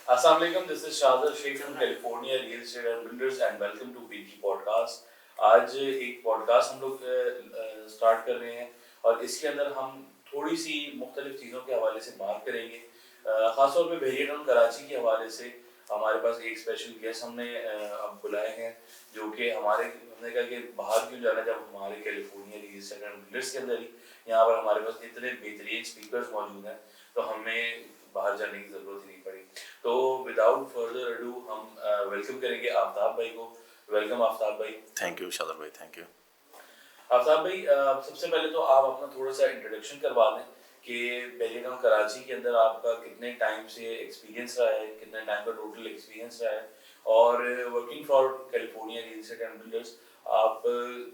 Assalamu alaikum, this is Shahzad Sheikh from California Real Estate and Builders and welcome to BT Podcast। आज एक podcast हम लोग start कर रहे हैं और इसके अंदर हम थोड़ी सी मुख्तलिफ चीज़ों के हवाले से बात करेंगे। ख़ासतौर पे बहरिया टाउन कराची के हवाले से हमारे पास एक स्पेशल गेस्ट हमने अब बुलाए हैं, जो कि हमने कहा कि बाहर क्यों जाना जब हमारे California real estate and builders के अंदर ही यहाँ पर हमारे पास इतने बेहतरीन स्पीकर्स मौजूद हैं, तो हमें बाहर जाने की ज़रूरत ही नहीं पड़ी। तो विदाउट फर्दर अडू हम वेलकम करेंगे आफ्ताब भाई को। वेलकम आफ्ताब भाई। थैंक यू शादर भाई, थैंक यू। आफ्ताब भाई, सबसे पहले तो आप अपना थोड़ा सा इंट्रोडक्शन करवा दें कि बहरिया टाउन कराची के अंदर आपका कितने टाइम से एक्सपीरियंस रहा है, कितने टाइम का टोटल एक्सपीरियंस रहा है, और working for California real estate and builders आप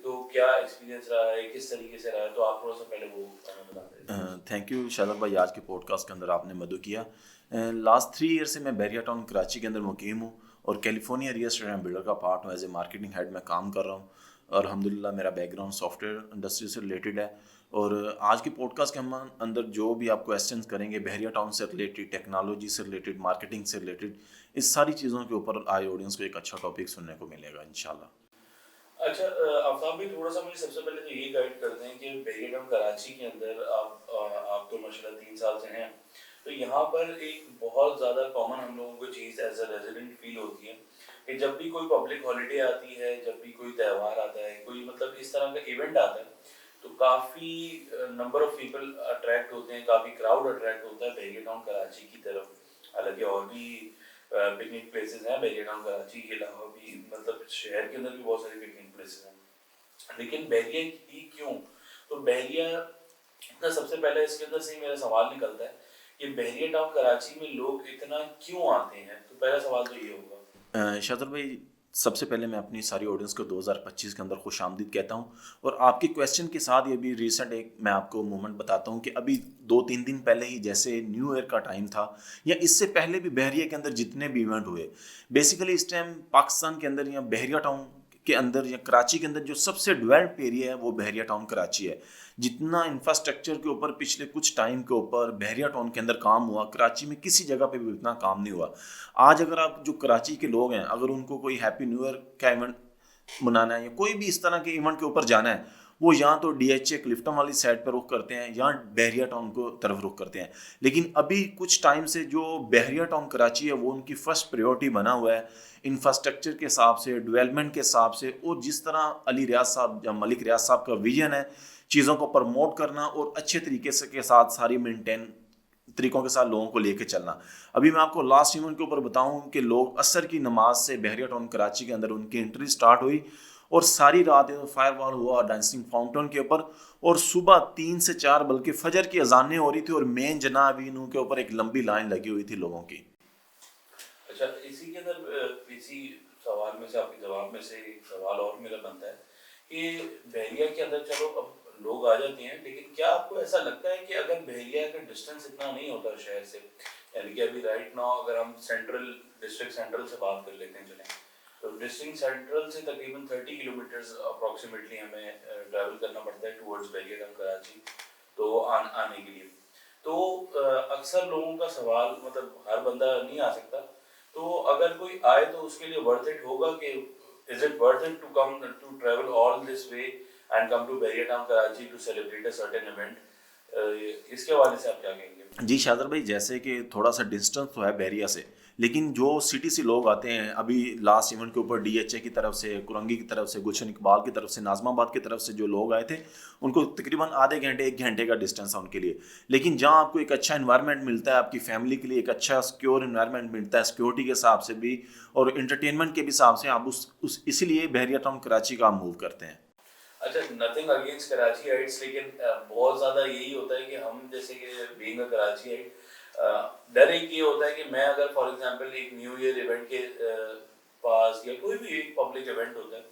तो क्या एक्सपीरियंस रहा है, किस तरीके से रहा है, तो आप थोड़ा सा पहले वो बता दें। थैंक यू शादर भाई, आज के पॉडकास्ट के अंदर आपने मदद किया। लास्ट 3 ईयर से मैं बहरिया टाउन कराची के अंदर मुकीम हूँ और California real estate and builder का पार्ट हूँ। एज ए मार्केटिंग हेड में काम कर रहा हूँ और अल्हम्दुलिल्लाह मेरा बैकग्राउंड सॉफ्टवेयर इंडस्ट्री से रिलेटेड है। और आज के पॉडकास्ट के हम अंदर जो भी आप क्वेश्चंस करेंगे बहरिया टाउन से रिलेटेड, टेक्नोलॉजी से रिलेटेड, मार्केटिंग से रिलेटेड, इस सारी चीज़ों के ऊपर आए ऑडियंस को एक अच्छा टॉपिक सुनने को मिलेगा इंशाल्लाह। अच्छा, आफ्ताब भी थोड़ा सा मुझे सबसे पहले तो ये गाइड करते हैं कि बहरिया टाउन कराची के अंदर आप तो माशाल्लाह 3 साल से हैं, तो यहाँ पर एक बहुत ज़्यादा कॉमन हम लोगों को चीज़ एज अ रेजिडेंट फील होती है कि जब भी कोई पब्लिक हॉलीडे आती है, जब भी कोई त्यौहार आता है, कोई मतलब इस तरह का इवेंट आता है, तो काफ़ी नंबर ऑफ पीपल अट्रैक्ट होते हैं, काफ़ी क्राउड अट्रैक्ट होता है बहरिया टाउन कराची की तरफ। हालांकि और भी पिकनिक प्लेसेस हैं बहरिया टाउन कराची के अलावा भी, मतलब शहर के अंदर भी बहुत सारे पिकनिक प्लेसेस हैं, लेकिन बहरिया ही क्यों? तो बहरिया का सबसे पहले इसके अंदर से ही मेरा सवाल निकलता है कि बहरिया टाउन कराची में लोग इतना क्यों आते हैं, तो पहला सवाल तो ये होगा। शादर भाई, सबसे पहले मैं अपनी सारी ऑडियंस को 2025 के अंदर खुशामदीद कहता हूँ। और आपके क्वेश्चन के साथ ये भी रिसेंट एक मैं आपको मोमेंट बताता हूँ कि अभी 2-3 दिन पहले ही, जैसे न्यू ईयर का टाइम था या इससे पहले भी बहरिया के अंदर जितने भी इवेंट हुए, बेसिकली इस टाइम पाकिस्तान के अंदर या बहरिया टाउन के अंदर या कराची के अंदर जो सबसे डेवलप्ड एरिया है वो बहरिया टाउन कराची है। जितना इंफ्रास्ट्रक्चर के ऊपर पिछले कुछ टाइम के ऊपर बहरिया टाउन के अंदर काम हुआ, कराची में किसी जगह पे भी इतना काम नहीं हुआ। आज अगर आप जो कराची के लोग हैं, अगर उनको कोई हैप्पी न्यू ईयर का इवेंट मनाना है या कोई भी इस तरह के इवेंट के ऊपर जाना है, वो यहाँ तो DHA क्लिफ्टन वाली साइड पर रुख करते हैं या बहरिया टाउन को तरफ रुख करते हैं। लेकिन अभी कुछ टाइम से जो बहरिया टाउन कराची है वो उनकी फर्स्ट प्रायोरिटी बना हुआ है, इंफ्रास्ट्रक्चर के हिसाब से, डेवलपमेंट के हिसाब से। और जिस तरह अली रियाज साहब या मलिक रियाज साहब का विजन है चीज़ों को प्रमोट करना और अच्छे तरीके से के साथ सारी मेंटेन तरीकों के साथ लोगों को लेके चलना। अभी मैं आपको लास्ट इवेंट के ऊपर बताऊं कि लोग असर की नमाज से बहरिया टाउन कराची के अंदर उनकी एंट्री स्टार्ट हुई और सारी रात फायर वॉल हुआ डांसिंग फाउंटेन के ऊपर, और सुबह 3 से 4 बल्कि फजर की अजानें हो रही थी और मेन जनाबीनों के ऊपर एक लंबी लाइन लगी हुई थी लोगों की। अच्छा, इसी के अंदर इसी सवाल में से, आपके जवाब में से एक सवाल और मेरा बनता है कि बहरिया के अंदर चलो अब लोग आ जाते हैं, लेकिन क्या आपको ऐसा लगता है कि अगर बहरिया का डिस्टेंस इतना नहीं होता शहर से, यानी कि अभी राइट नाउ अगर हम सेंट्रल डिस्ट्रिक्ट सेंट्रल से बात कर लेते हैं, चलें तो डिस्ट्रिक्ट सेंट्रल से तकरीबन 30 किलोमीटर्स अप्रॉक्सीमेटली हमें ट्रैवल करना पड़ता है टुवर्ड्स बहरिया टाउन कराची, तो आने के लिए तो अक्सर लोगों का सवाल, मतलब हर बंदा नहीं आ सकता, तो अगर कोई आए तो उसके लिए वर्थ इट होगा कि is it worth it to come to travel all this way and come to Bahria Town Karachi to celebrate a certain event, इसके हवाले से आप क्या कहेंगे? जी शादर भाई, जैसे कि थोड़ा सा डिस्टेंस तो है बैरिया से, लेकिन जो सिटी से लोग आते हैं, अभी लास्ट इवेंट के ऊपर DHA की तरफ से, कुरंगी की तरफ से, गुलशन इकबाल की तरफ से, नाजमाबाद की तरफ से जो लोग आए थे, उनको तकरीबन आधे घंटे 1 घंटे का डिस्टेंस है उनके लिए। लेकिन जहाँ आपको एक अच्छा इन्वायरमेंट मिलता है, आपकी फैमिली के लिए एक अच्छा सिक्योर इन्वायरमेंट मिलता है, सिक्योरिटी के हिसाब से भी और इंटरटेनमेंट के भी हिसाब से, आप उस इसीलिए बहरिया टाउन कराची का आप मूव करते हैं। अच्छा, नथिंग अगेंस्ट कराची हाइट्स, लेकिन बहुत ज़्यादा यही होता है कि हम जैसे कि बीइंग अ कराची हाइट, डर एक ये होता है कि मैं अगर फॉर एग्जांपल एक न्यू ईयर इवेंट के पास या कोई भी एक पब्लिक इवेंट होता है,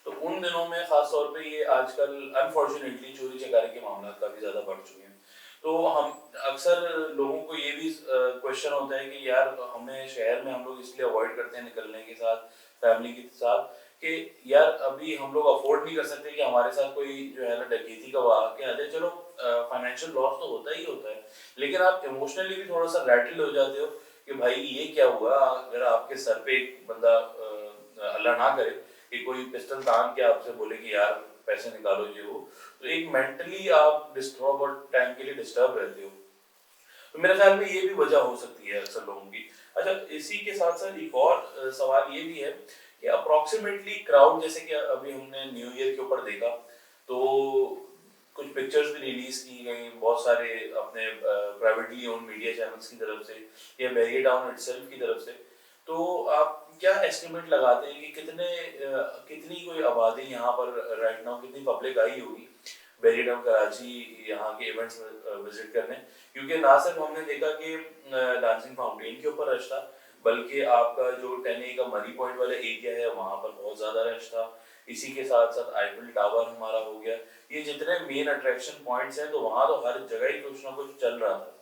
तो उन दिनों में ख़ास तौर पे ये आजकल अनफॉर्चुनेटली चोरी चकारी के मामला काफ़ी ज़्यादा बढ़ चुके हैं। तो हम अक्सर लोगों को ये भी क्वेश्चन होता है कि यार हमें शहर में हम लोग इसलिए अवॉइड करते हैं निकलने के साथ, फैमिली के साथ, कि यार अभी हम लोग अफोर्ड नहीं कर सकते कि हमारे साथ कोई जो है ना डकैती का वाक़या आ जाए। चलो फाइनेंशियल लॉस तो होता ही होता है, लेकिन आप इमोशनली भी थोड़ा सा रैटल हो जाते हो कि भाई ये क्या हुआ, अगर आपके सर पे एक बंदा अल्लाह ना करे कि कोई पिस्टल तान के आपसे बोले कि यार पैसे निकालो ये वो, तो एक मेंटली आप थोड़ा बहुत टाइम के लिए डिस्टर्ब रहते हो। तो मेरे ख्याल में ये भी वजह हो सकती है अक्सर लोगों की। अच्छा, इसी के साथ साथ एक और सवाल ये भी है कि अप्रोक्सीमेटली क्राउड, जैसे कि अभी हमने न्यू ईयर के ऊपर देखा, तो कुछ पिक्चर्स भी रिलीज की गई बहुत सारे अपने प्राइवेटली ओन मीडिया चैनल्स की तरफ से या बैरियर टाउन इटसेल्फ की तरफ से। तो आप क्या एस्टिमेट लगाते हैं कि कितनी कोई आबादी यहाँ पर राइट नाउ, कितनी पब्लिक आई होगी बैरियर टाउन कराची यहाँ के इवेंट्स में विजिट करने? क्योंकि ना सिर्फ हमने देखा कि डांसिंग फाउंटेन के ऊपर रश था, बल्कि आपका जो 10A का मरी पॉइंट वाला एरिया है वहाँ पर बहुत ज्यादा रश था। इसी के साथ साथ आईफिल टावर हमारा हो गया, ये जितने मेन अट्रैक्शन पॉइंट्स हैं तो वहाँ तो हर जगह ही कुछ ना कुछ चल रहा था।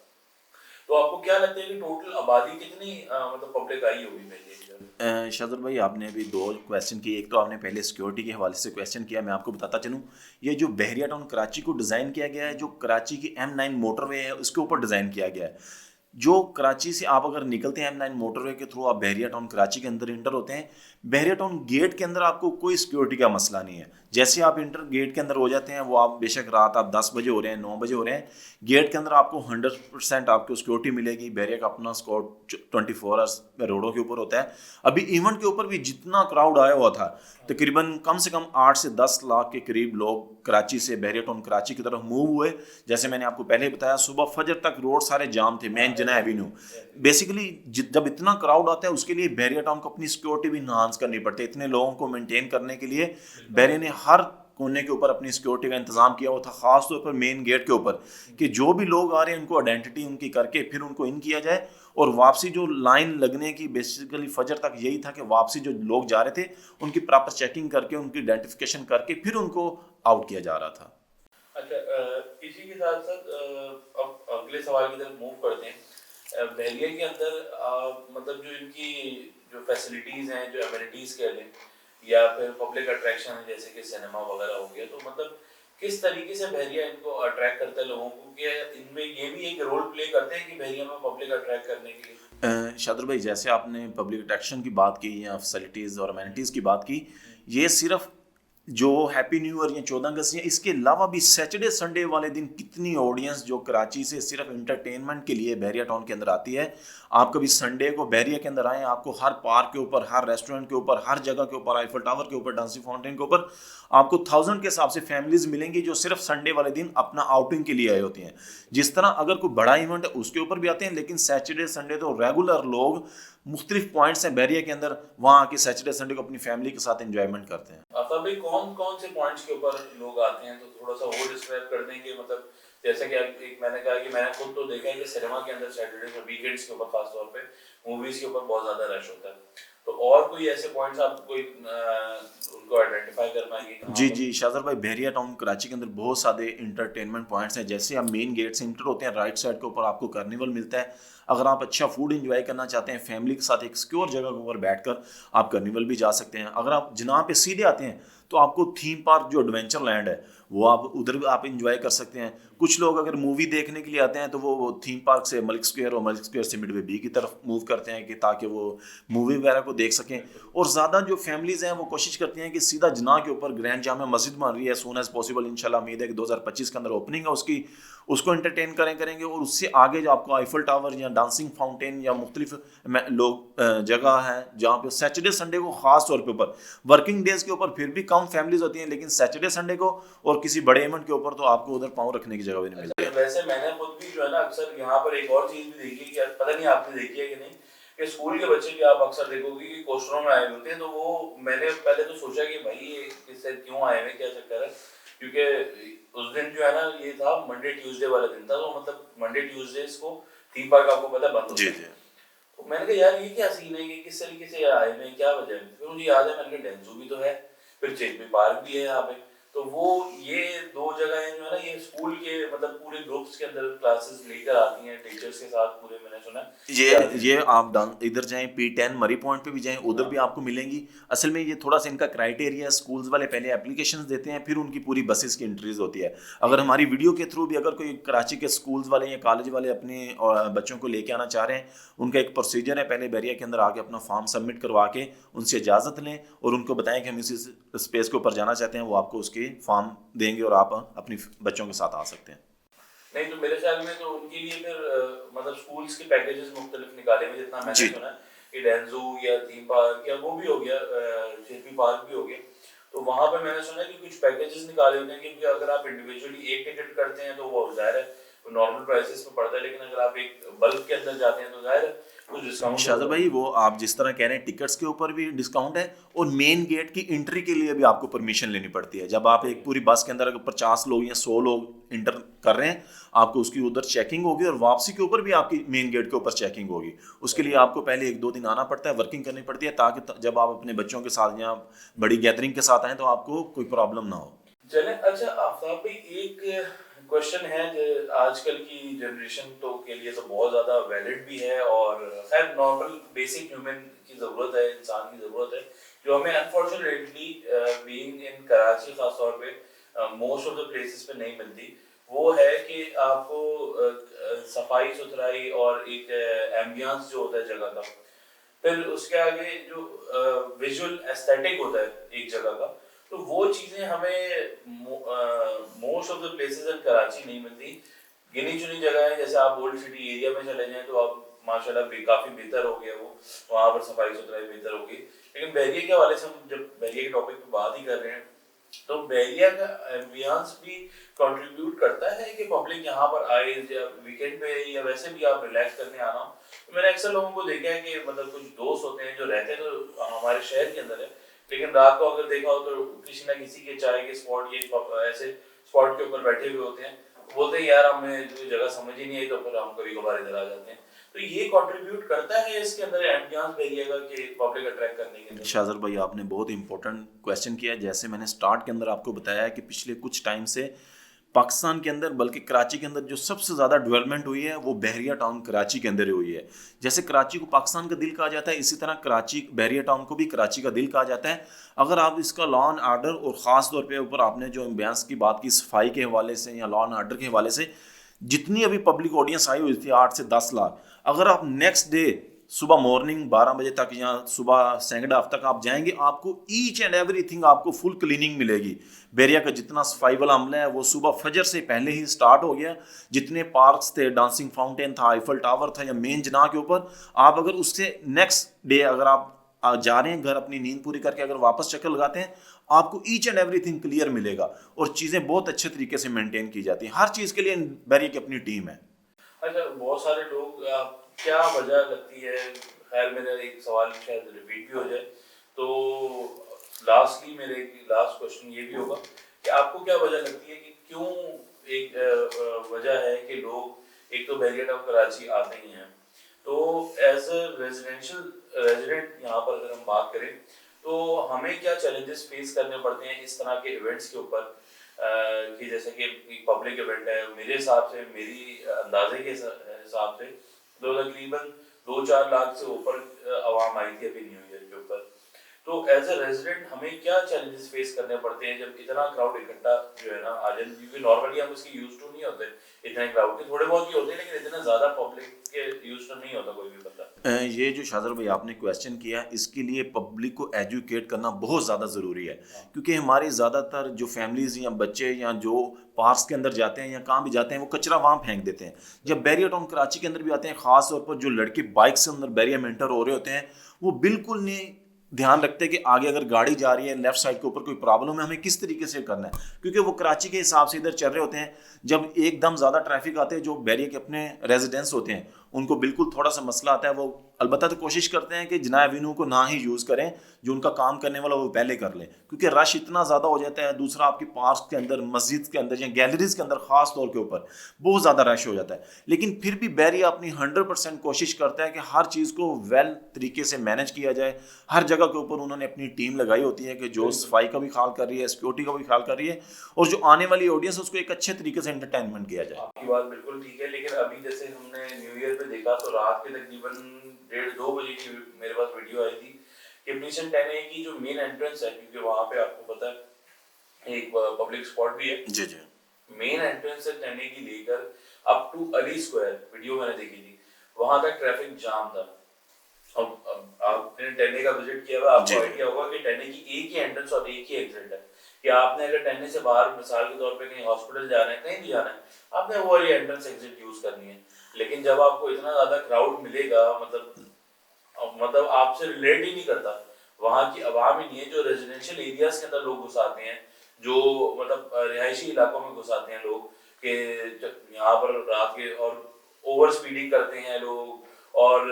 तो आपको क्या लगता है कि टोटल आबादी कितनी मतलब पब्लिक आई होगी मेरे लिए? शाहज़र भाई, आपने अभी दो क्वेश्चन किए। एक तो आपने पहले सिक्योरिटी के हवाले से क्वेश्चन किया, मैं आपको बताता चलूँ। ये जो बहरिया टाउन कराची को डिज़ाइन किया गया है, जो कराची की M9 मोटरवे है उसके ऊपर डिज़ाइन किया गया है। जो कराची से आप अगर निकलते हैं M9 मोटरवे के थ्रू, आप बहरिया टाउन कराची के अंदर इंटर होते हैं, बहरिया टाउन गेट के अंदर आपको कोई सिक्योरिटी का मसला नहीं है। जैसे आप इंटर गेट के अंदर हो जाते हैं, वो आप बेशक रात आप 10 बजे हो रहे हैं, 9 बजे हो रहे हैं, गेट के अंदर आपको 100% आपको सिक्योरिटी मिलेगी। बहरिया का अपना स्क्वाड 24 आवर्स रोडों के ऊपर होता है। अभी इवेंट के ऊपर भी जितना क्राउड आया हुआ था, तकरीबन कम से कम 8 से 10 लाख के करीब लोग कराची से बहरिया टाउन कराची की तरफ मूव हुए। जैसे मैंने आपको पहले बताया, सुबह फजर तक रोड सारे जाम थे, मेन जना एवेन्यू। बेसिकली जब इतना क्राउड आता है, उसके लिए बहरिया टाउन को अपनी सिक्योरिटी भी इन्हांस करनी पड़ती है। इतने लोगों को मेंटेन करने के लिए बहरिया ने हर कोने के ऊपर अपनी सिक्योरिटी का इंतजाम किया हुआ था, खास तौर पर मेन गेट के ऊपर, कि जो भी लोग आ रहे हैं उनको आइडेंटिटी उनकी करके फिर उनको इन किया जाए। और वापसी जो लाइन लगने की बेसिकली फजर तक यही था कि वापसी जो लोग जा रहे थे उनकी प्रॉपर चेकिंग करके, उनकी आइडेंटिफिकेशन करके फिर उनको आउट किया जा रहा था। अच्छा, इसी के साथ साथ अब अगले सवाल की तरफ मूव करते हैं। बहरिया के अंदर मतलब जो इनकी जो फैसिलिटीज हैं, जो एमिनिटीज कह लें या फिर पब्लिक अट्रैक्शन है जैसे कि सिनेमा वगैरह हो गया, तो मतलब किस तरीके से बहरिया इनको अट्रैक्ट करता है लोगों को? क्या इनमें ये भी एक रोल प्ले करते हैं कि बहरिया में पब्लिक अट्रैक्ट करने के लिए? शादर भाई, जैसे आपने पब्लिक अट्रैक्शन की बात की या फैसिलिटीज़ और अमेनिटीज़ की बात की, ये सिर्फ जो हैप्पी न्यू ईयर या 14 अगस्त या इसके अलावा भी सैटरडे संडे वाले दिन कितनी ऑडियंस जो कराची से सिर्फ इंटरटेनमेंट के लिए बहरिया टाउन के अंदर आती है। आप कभी संडे को बहरिया के अंदर आए, आपको हर पार्क के ऊपर, हर रेस्टोरेंट के ऊपर, हर जगह के ऊपर, आईफल टावर के ऊपर, डांसिंग फाउंटेन के ऊपर आपको 1000 के हिसाब से फैमिलीज मिलेंगी जो सिर्फ संडे वाले दिन अपना आउटिंग के लिए आए होती हैं। जिस तरह अगर कोई बड़ा इवेंट है उसके ऊपर भी आते हैं, लेकिन सैटरडे संडे तो रेगुलर लोग मुख्तलिफ पॉइंट्स हैं बैरिया के अंदर, वहाँ आके सैटरडे संडे को अपनी फैमिली के साथ एंजॉयमेंट करते हैं। आता भाई कौन कौन से पॉइंट्स के ऊपर लोग आते हैं, तो थोड़ा सा वो डिस्क्राइब कर देंगे। मतलब जैसे कि एक मैंने कहा कि मैंने खुद तो देखा है कि सिनेमा के अंदर सैटरडे और वीकेंड्स के ऊपर खास तौर पे मूवीज के ऊपर बहुत ज्यादा रश होता है। तो और कोई ऐसे पॉइंट्स आप कोई उनको आइडेंटिफाई कर पाएंगे कहाँ जी पर? जी शाहजर भाई, बहरिया टाउन कराची के अंदर बहुत सारे इंटरटेनमेंट पॉइंट्स हैं। जैसे आप मेन गेट से इंटर होते हैं, राइट साइड के ऊपर आपको कार्निवल मिलता है। अगर आप अच्छा फूड एंजॉय करना चाहते हैं फैमिली के साथ, एक सिक्योर जगह के ऊपर बैठकर आप कार्निवल भी जा सकते हैं। अगर आप जनाब पे सीधे आते हैं तो आपको थीम पार्क जो एडवेंचर लैंड है वो आप उधर भी आप इंजॉय कर सकते हैं। कुछ लोग अगर मूवी देखने के लिए आते हैं तो वो थीम पार्क से मलिक स्क्वायर और मलिक स्क्वायर से मिडवे बी की तरफ मूव करते हैं कि ताकि वो मूवी वगैरह को देख सकें। और ज़्यादा जो फैमिलीज़ हैं वो कोशिश करती हैं कि सीधा जना के ऊपर ग्रैंड जामा मस्जिद बन रही है, सून एज पॉसिबल इंशाल्लाह उम्मीद है कि 2025 के अंदर ओपनिंग है उसकी, उसको एंटरटेन करेंगे। और उससे आगे जो आपको आईफल टावर या डांसिंग फाउंटेन या मुख्तलिफ लोग जगह हैं जहाँ पे सैटरडे संडे को खास तौर पे ऊपर, वर्किंग डेज के ऊपर फिर भी कम फैमिलीज होती हैं, लेकिन सैटरडे संडे को और किसी बड़े इवेंट के ऊपर तो आपको उधर पाँव रखने की जगह भी नहीं मिलती है। वैसे मैंने खुद भी जो है ना अक्सर यहाँ पर एक और चीज भी देखी है कि पता नहीं आपने देखी है कि नहीं, कि स्कूल के बच्चे भी आप अक्सर देखोगे कि कोस्टरों में आए होते हैं। तो वो मैंने पहले तो सोचा कि भाई ये किससे क्यों आए हैं, क्या चक्कर है, क्योंकि उस दिन जो है ना ये था मंडे ट्यूसडे वाला दिन था, तो मतलब मंडे ट्यूसडे को थीम पार्क आपको पता है बंद जी होता है। जी। तो मैंने कहा यार ये क्या सीन है कि किस तरीके से आए हुए हैं, क्या वजह है? फिर मुझे याद है, मैंने कहा डेंजू भी तो है, फिर चेक भी पार्क भी है यहाँ पे। तो वो ये दो जगहें जो है ना, ये स्कूल के मतलब पूरे ग्रुप्स के अंदर क्लासेस लेकर आती हैं टीचर्स के साथ पूरे, मैंने सुना है ये कि आती हैं। ये आप डाउन इधर जाएं P10 मरी पॉइंट पे भी जाएं, उधर भी हाँ आपको मिलेंगी। असल में ये थोड़ा सा इनका क्राइटेरिया, स्कूल्स वाले पहले एप्लीकेशंस देते हैं, फिर उनकी पूरी बसेस की एंट्रीज होती है। अगर हमारी वीडियो के थ्रू भी अगर कोई कराची के स्कूल्स वाले या कॉलेज वाले अपने बच्चों को लेके आना चाह रहे हैं, उनका एक प्रोसीजर है, पहले बैरिया के अंदर आके अपना फॉर्म सबमिट करवा के उनसे इजाज़त लें और उनको बताएं कि हम इसी स्पेस के ऊपर जाना चाहते हैं, वो आपको उसके फॉर्म देंगे और आप अपनी बच्चों के साथ आ सकते हैं। नहीं, तो मेरे ख्याल में तो उनके लिए फिर मतलब स्कूल्स के पैकेजेस मुख्तलिफ निकाले हुए, जितना मैंने जी। सुना है कि डेंजू या थीम पार्क या वो भी हो गया, जेपी पार्क भी हो गया, तो वहाँ पे मैंने सुना है कि कुछ पैकेजेस निकाले होते हैं, क्योंकि अगर आप इंडिविजुअली एक टिकट करते हैं तो वो ज़ाहिर है नॉर्मल प्राइसेस पे पड़ता है, लेकिन अगर आप एक बल्क के अंदर जाते हैं तो ज़ाहिर है कुछ डिस्काउंट शाहज़र होगा। भाई, वो आप जिस तरह कह रहे हैं टिकट्स के ऊपर भी डिस्काउंट है, और मेन गेट की एंट्री के लिए भी आपको परमिशन लेनी पड़ती है। जब आप एक पूरी बस के अंदर अगर 50 लोग या 100 लोग इंटर कर रहे हैं, आपको उसकी उधर चेकिंग होगी और वापसी के ऊपर भी आपकी मेन गेट के ऊपर चेकिंग होगी। उसके लिए आपको पहले 1-2 दिन आना पड़ता है, वर्किंग करनी पड़ती है, ताकि जब आप अपने बच्चों के साथ या बड़ी गैदरिंग के साथ आएँ तो आपको कोई प्रॉब्लम ना हो। चलें, अच्छा आफ्ताब भाई, एक क्वेश्चन है जो आजकल की जनरेशन तो के लिए तो बहुत ज़्यादा वैलिड भी है, और खैर नॉर्मल बेसिक ह्यूमन की ज़रूरत है, इंसान की ज़रूरत है, जो हमें अनफॉर्चुनेटली बीइंग इन कराची खास तौर पे मोस्ट ऑफ द प्लेसेस पे नहीं मिलती। वो है कि आपको सफाई सुथराई और एक एम्बियंस जो होता है जगह का, फिर उसके आगे जो विजुअल एस्थेटिक होता है एक जगह का, तो वो चीज़ें हमें most of the places in Karachi नहीं मिलती। गिनी चुनी जगह है, जैसे आप ओल्ड सिटी एरिया में चले जाएं तो आप माशाल्लाह काफ़ी बेहतर हो गया वो, वहाँ पर सफाई सुथराई बेहतर होगी। लेकिन बैरिया के हवाले से हम जब बैरिया के टॉपिक पे बात ही कर रहे हैं, तो बैरिया का एम्बियंस भी कंट्रीब्यूट करता है कि पब्लिक यहाँ पर आए, या वीकेंड पे या वैसे भी आप रिलैक्स करने आना हो। तो मैंने अक्सर लोगों को देखा है कि मतलब कुछ दोस्त होते हैं जो रहते हैं तो हमारे शहर के अंदर है, लेकिन रात को अगर देखा हो तो किसी ना किसी के चाय के स्पॉट ये ऐसे स्पॉट के ऊपर बैठे हुए होते हैं, बोलते हैं यार हमें जो जगह समझ ही नहीं आई, तो फिर हम कभी कभार इधर आ जाते हैं। तो ये कंट्रीब्यूट करता है इसके अंदर एम्बियंस बैरिया कि पब्लिक अट्रैक्ट करने के अंदर। शाहज़र भाई, आपने बहुत इंपॉर्टेंट क्वेश्चन किया है। जैसे मैंने स्टार्ट के अंदर आपको बताया है कि पिछले कुछ टाइम से पाकिस्तान के अंदर, बल्कि कराची के अंदर जो सबसे ज़्यादा डेवलपमेंट हुई है वो बहरिया टाउन कराची के अंदर ही हुई है। जैसे कराची को पाकिस्तान का दिल कहा जाता है, इसी तरह कराची बहरिया टाउन को भी कराची का दिल कहा जाता है। अगर आप इसका लॉ एंड आर्डर और ख़ास तौर पे ऊपर आपने जो एम्बियंस की बात की, सफाई के हवाले से या लॉ एंड आर्डर के हवाले से, जितनी अभी पब्लिक ऑडियंस आई हुई थी 8 से 10 लाख, अगर आप नेक्स्ट डे सुबह मॉर्निंग 12 बजे तक या सुबह सेकंड हाफ तक आप जाएंगे, आपको ईच एंड एवरीथिंग आपको फुल क्लीनिंग मिलेगी। बैरिया का जितना सफाई वाला अमला है वो सुबह फजर से पहले ही स्टार्ट हो गया। जितने पार्क्स थे, डांसिंग फाउंटेन था, आईफल टावर था, या मेन जना के ऊपर, आप अगर उससे नेक्स्ट डे अगर आप जा रहे हैं घर अपनी नींद पूरी करके, अगर वापस चक्कर लगाते हैं, आपको ईच एंड एवरीथिंग क्लियर मिलेगा और चीज़ें बहुत अच्छे तरीके से मेंटेन की जाती हैं। हर चीज़ के लिए बैरिया की अपनी टीम है। अच्छा, बहुत सारे लोग क्या वजह लगती है, खैर मेरा एक सवाल शायद रिपीट भी हो जाए, तो लास्टली मेरे लास्ट क्वेश्चन ये भी होगा कि आपको क्या वजह लगती है कि क्यों एक वजह है कि लोग एक तो बैरिया टाउन कराची आते ही हैं, तो एज अ रेजिडेंशियल रेजिडेंट यहाँ पर अगर हम बात करें तो हमें क्या चैलेंजेस फेस करने पड़ते हैं इस तरह के इवेंट्स के ऊपर, कि जैसे कि एक पब्लिक इवेंट है, मेरे हिसाब से, मेरी अंदाजे के हिसाब से तो तकरीबन 2-4 लाख से ऊपर आवाम आई थी अभी न्यू ईयर के ऊपर। तो एज अ रेजिडेंट हमें क्या चैलेंजेस फेस करने पड़ते हैं जब इतना क्राउड इकट्ठा जो है ना आ जाए, क्योंकि नॉर्मली हम इसके यूज टू नहीं होते इतने क्राउड के, थोड़े बहुत ही होते हैं, लेकिन इतना ज़्यादा पब्लिक के यूज टू नहीं होता कोई भी बंदा। ये जो शाहज़र भाई आपने क्वेश्चन किया, इसके लिए पब्लिक को एजुकेट करना बहुत ज़्यादा ज़रूरी है, क्योंकि हमारी ज़्यादातर जो फैमिलीज़ या बच्चे या जो पार्क्स के अंदर जाते हैं या कहाँ भी जाते हैं, वो कचरा वहाँ फेंक देते हैं। जब बैरिया टाउन कराची के अंदर भी आते हैं, ख़ास तौर पर जो लड़के बाइक से अंदर बैरिया में एंटर हो रहे होते हैं, वो बिल्कुल नहीं ध्यान रखते हैं कि आगे अगर गाड़ी जा रही है लेफ्ट साइड के ऊपर कोई प्रॉब्लम है, हमें किस तरीके से करना है, क्योंकि वो कराची के हिसाब से इधर चल रहे होते हैं। जब एकदम ज़्यादा ट्रैफिक आते हैं, जो बैरिया के अपने रेजिडेंट्स होते हैं, उनको बिल्कुल थोड़ा सा मसला आता है, वो अलबत्ता तो कोशिश करते हैं कि जना एवेन्यू को ना ही यूज़ करें, जो उनका काम करने वाला वो पहले कर लें, क्योंकि रश इतना ज़्यादा हो जाता है। दूसरा, आपके पार्क के अंदर, मस्जिद के अंदर या गैलरीज के अंदर ख़ास तौर के ऊपर बहुत ज़्यादा रश हो जाता है। लेकिन फिर भी बैरिया अपनी 100% कोशिश करता है कि हर चीज़ को वेल तरीके से मैनेज किया जाए। हर जगह के ऊपर उन्होंने अपनी टीम लगाई होती है कि जो सफाई का भी ख्याल कर रही है, सिक्योरिटी का भी ख्याल कर रही है, और जो आने वाली ऑडियंस है उसको एक अच्छे तरीके से एंटरटेनमेंट किया जाए। आपकी बात बिल्कुल ठीक है, लेकिन अभी जैसे हमने न्यू ईयर पे देखा तो रात के तकरीबन 1:30-2 बजे की मेरे पास वीडियो आई थी कि मिशन 10A की जो मेन एंट्रेंस है, क्योंकि वहाँ पे आपको पता है एक पब्लिक स्पॉट भी है, जी जी। मेन एंट्रेंस से 10A की लेकर up to Ali square, video मैंने देखी थी, वहां तक ट्रैफिक जाम था। अब आपने 10A का विजिट किया हुआ, आपको आइडिया होगा कि 10A की एक ही एंट्रेंस और एक ही एग्जिट है। कि आपने अगर 10A से बाहर मिसाल के तौर पे कहीं हॉस्पिटल जाना है, कहीं भी जाना है, आपने वो वाली एंट्रेंस एग्जिट यूज करनी है। लेकिन जब आपको इतना ज्यादा क्राउड मिलेगा, मतलब आपसे रिलेट ही नहीं करता, वहाँ की आवाम ही नहीं है, जो रेजिडेंशियल एरियाज के अंदर लोग घुस आते हैं, जो मतलब रिहायशी इलाकों में घुस आते हैं लोग, कि यहाँ पर रात के और ओवर स्पीडिंग करते हैं लोग और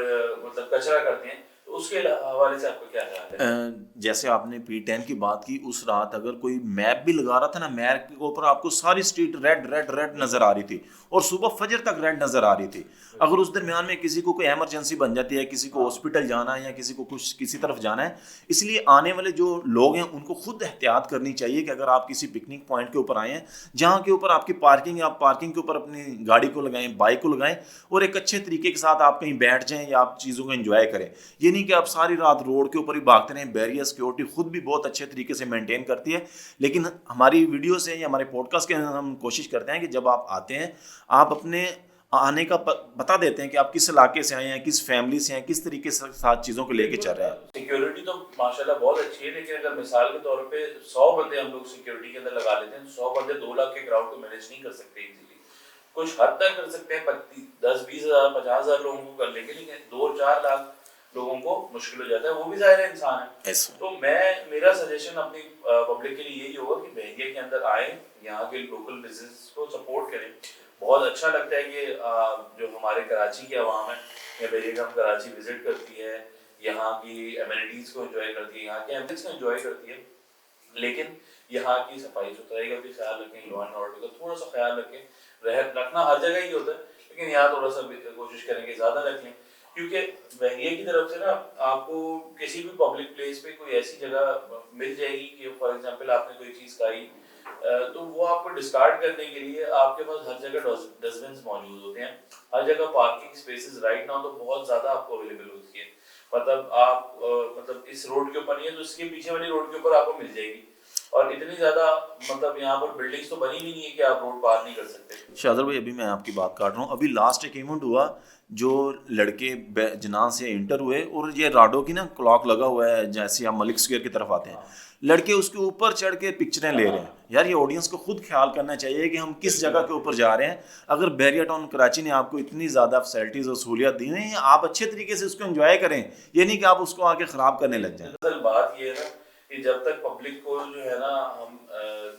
मतलब कचरा करते हैं, तो उसके हवाले से आपका क्या ख्याल है? जैसे आपने P10 की बात की, उस रात अगर कोई मैप भी लगा रहा था ना, मैप के ऊपर आपको सारी स्ट्रीट रेड रेड रेड नजर आ रही थी, और सुबह फजर तक रेड नजर आ रही थी। अगर उस दरमियान में किसी को कोई इमरजेंसी बन जाती है, किसी को हॉस्पिटल जाना है या किसी को कुछ किसी तरफ जाना है, इसलिए आने वाले जो लोग हैं उनको खुद एहतियात करनी चाहिए कि अगर आप किसी पिकनिक पॉइंट के ऊपर आए हैं जहाँ के ऊपर आपकी पार्किंग है, आप पार्किंग के ऊपर अपनी गाड़ी को लगाएं, बाइक को लगाएं, और एक अच्छे तरीके के साथ आप कहीं बैठ जाएं या आप चीज़ों को एंजॉय करें। ये नहीं कि आप सारी रात रोड के ऊपर ही भागते रहें। बैरियर सिक्योरिटी खुद भी बहुत अच्छे तरीके से मेंटेन करती है, लेकिन हमारी वीडियो से या हमारे पॉडकास्ट के हम कोशिश करते हैं कि जब आप आते हैं, आप अपने आने का बता देते हैं कि आप किस इलाके से आए हैं, किस फैमिली से हैं, किस तरीके से साथ चीज़ों को लेके चल रहे हैं। सिक्योरिटी तो माशाल्लाह बहुत अच्छी है, लेकिन अगर मिसाल के तौर पे 100 बंदे हम लोग सिक्योरिटी के अंदर लगा लेते हैं, 100 बंदे 2 लाख के क्राउड को मैनेज नहीं कर सकते इजीली। कुछ हद तक कर सकते हैं, 10-20 हज़ार 50 हज़ार लोगों को कर लेंगे, लेकिन 2-4 लाख लोगों को मुश्किल हो जाता है, वो भी ज़ाहिर है इंसान है। तो मेरा सजेशन अपनी पब्लिक के लिए यही होगा कि बहरिया के अंदर आए, यहाँ के लोकल बिजनेस को सपोर्ट करें। बहुत अच्छा लगता है कि जो हमारे कराची की आवाम है या बहरिया हम कराची विजिट करती है, यहाँ की एमिनिटीज को एंजॉय करती है, यहाँ के एम्बियंस को एंजॉय करती है, लेकिन यहाँ की सफाई सुथराई का भी ख्याल रखें, लॉ एंड ऑर्डर का थोड़ा सा ख्याल रखें। रखना हर जगह ही होता है, लेकिन यहाँ थोड़ा सा कोशिश करेंगे ज़्यादा रखें, क्योंकि बहरिया की तरफ से ना आपको किसी भी पब्लिक प्लेस पे कोई ऐसी जगह मिल जाएगी कि फॉर एग्जांपल आपने कोई चीज़ खाई, तो वो आपको डिस्कार्ड करने के लिए आपके पास हर जगह डस्टबिन मौजूद होते हैं, हर जगह पार्किंग स्पेसेस राइट नाउ तो बहुत ज़्यादा आपको अवेलेबल होती है। मतलब आप मतलब इस रोड के ऊपर नहीं है तो इसके पीछे वाली रोड के ऊपर आपको मिल जाएगी, और इतनी ज़्यादा मतलब यहाँ पर बिल्डिंग्स तो बनी भी नहीं है कि आप रोड पार नहीं कर सकते। शादर भाई, अभी मैं आपकी बात काट रहा हूँ। अभी लास्ट एक इवेंट हुआ, जो लड़के जना से इंटर हुए, और ये राडो की ना क्लॉक लगा हुआ है, जैसे आप मलिक स्क्वायर की तरफ आते हैं, लड़के उसके ऊपर चढ़ के पिक्चरें ले रहे हैं। यार, ये ऑडियंस को खुद ख्याल करना चाहिए कि हम किस जगह के ऊपर जा रहे हैं। अगर बैरिया टाउन कराची ने आपको इतनी ज़्यादा फैसिलिटीज़ और सहूलियत दी हैं, आप अच्छे तरीके से उसको एंजॉय करें, ये नहीं कि आप उसको आके ख़राब करने लग जाएं। असल बात ये है ना कि जब तक पब्लिक को जो है ना हम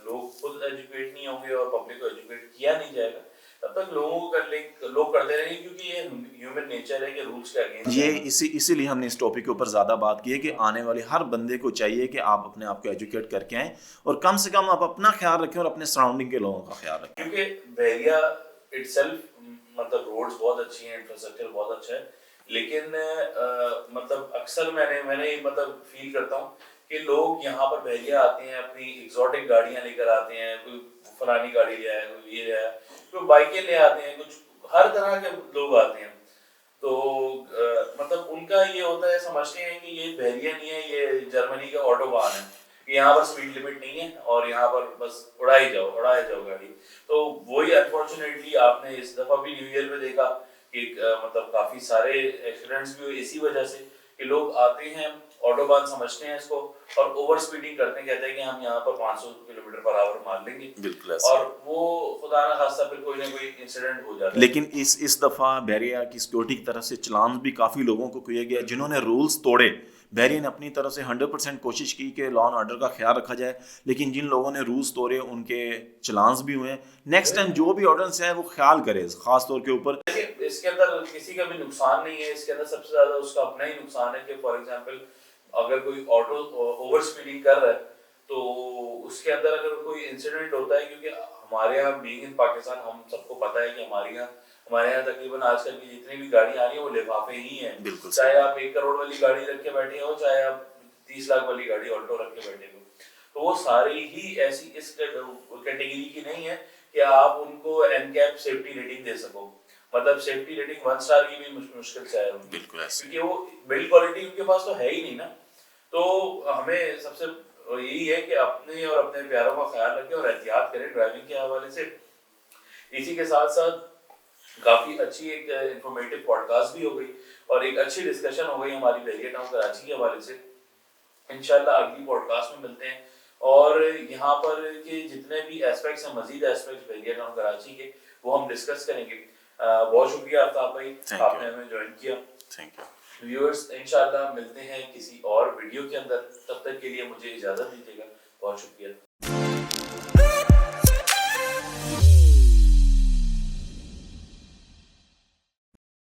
लोग खुद एजुकेट नहीं होंगे और पब्लिक को एजुकेट किया नहीं जाएगा, तब तक लोग करते रहेंगे, क्योंकि ये ह्यूमन नेचर है कि रूल्स के अगेंस्ट ये है। इसीलिए हमने इस टॉपिक के ऊपर ज़्यादा बात की है कि आने वाले हर बंदे को चाहिए कि आप अपने आप को एजुकेट करके आएँ, और कम से कम आप अपना ख्याल रखें और अपने सराउंडिंग के लोगों का ख्याल रखें। क्योंकि बहरिया इटसेल्फ मतलब रोड्स बहुत अच्छी हैं, इंफ्रास्ट्रक्चर बहुत अच्छा है, लेकिन मतलब अक्सर मैंने मतलब फील करता हूँ कि लोग यहाँ पर बहरिया आते हैं, अपनी एग्जॉटिक गाड़ियाँ लेकर आते हैं, कोई फलानी गाड़ी ले आया, कोई ये ले आया, कोई बाइकें ले आते हैं, कुछ हर तरह के लोग आते हैं। तो मतलब उनका ये होता है, समझते हैं कि ये बहरिया नहीं है, ये जर्मनी का ऑटोबान है, कि यहाँ पर स्पीड लिमिट नहीं है और यहाँ पर बस उड़ाए जाओ गाड़ी। तो वही अनफॉर्चुनेटली आपने इस दफा भी न्यू ईयर में देखा कि मतलब काफी सारे एक्सीडेंट्स भी हुए इसी वजह से कि लोग आते हैं, ऑटोबान समझते हैं इसको, और ओवर स्पीडिंग करते हैं, कहते हैं कि हम यहाँ पर 500 किलोमीटर पर आवर मार लेंगे, बिल्कुल, और वो खुदा ना खास्ता फिर कोई ना कोई इंसिडेंट हो जाता है। लेकिन इस दफ़ा बहरिया की सिक्योरिटी की तरफ से चलान भी काफ़ी लोगों को किया गया, जिन्होंने रूल्स तोड़े। बहरिया ने अपनी तरफ से 100% कोशिश की कि लॉ एंड ऑर्डर का ख्याल रखा जाए, लेकिन जिन लोगों ने रूल्स तोड़े उनके चलान्स भी हुए। नेक्स्ट टाइम जो भी ऑर्डर्स है वो ख्याल करे, ख़ास तौर के ऊपर। इसके अंदर किसी का भी नुकसान नहीं है, इसके अंदर सबसे ज़्यादा उसका अपना ही नुकसान है कि फॉर एग्जांपल अगर कोई ऑटो ओवर स्पीडिंग कर रहा है तो उसके अंदर अगर कोई इंसिडेंट होता है, क्योंकि हमारे यहाँ बीइंग इन पाकिस्तान हम सबको पता है कि हमारे यहाँ तकरीबन आजकल की जितनी भी गाड़ी आ रही है वो लिफाफे ही हैं। बिल्कुल चाहे सही। आप 1 करोड़ वाली गाड़ी रख के बैठे हो, चाहे आप 30 लाख वाली गाड़ी ऑल्टो रख के बैठे हो, तो वो सारे ही ऐसी इस कैटेगरी की नहीं है कि आप उनको एनकैप सेफ्टी रेटिंग दे सको। मतलब सेफ्टी रेटिंग 1 स्टार की भी मुश्किल से है उनकी, बिल्कुल ऐसे। क्योंकि वो बिल्ड क्वालिटी उनके पास तो है ही नहीं ना। तो हमें सबसे यही है कि अपने और अपने प्यारों का ख्याल रखें और एहतियात करें ड्राइविंग के हवाले से। इसी के साथ साथ काफी अच्छी एक इंफॉर्मेटिव पॉडकास्ट भी हो गई और एक अच्छी डिस्कशन हो गई हमारी बहरिया टाउन कराची के हवाले से। इंशाल्लाह अगली पॉडकास्ट में मिलते हैं और यहाँ पर के जितने भी एस्पेक्ट्स हैं, मजीद एस्पेक्ट्स बहरिया टाउन कराची के, वो हम डिस्कस करेंगे। बहुत शुक्रिया आफ्ताब भाई, आपने हमें ज्वाइन किया। थैंक यू व्यूअर्स, इंशाल्लाह मिलते हैं किसी और वीडियो के अंदर, तब तक के लिए मुझे इजाजत दीजिएगा। बहुत शुक्रिया।